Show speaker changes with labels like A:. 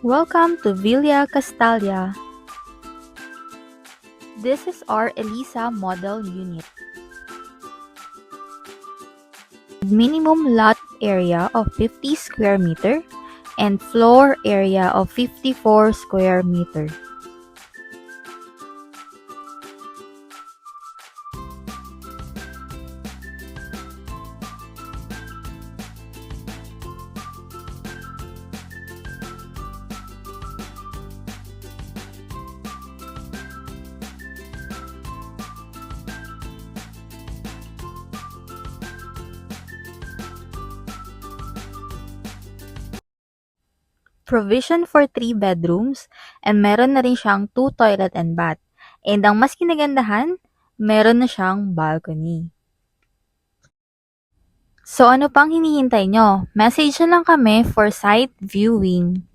A: Welcome to Villa Castalia. This is our Elisa model unit. Minimum lot area of 50 square meter and floor area of 54 square meter. Provision for 3 bedrooms and meron na rin siyang 2 toilet and bath. And ang mas kinagandahan, meron na siyang balcony. So ano pang hinihintay nyo? Message na lang kami for site viewing.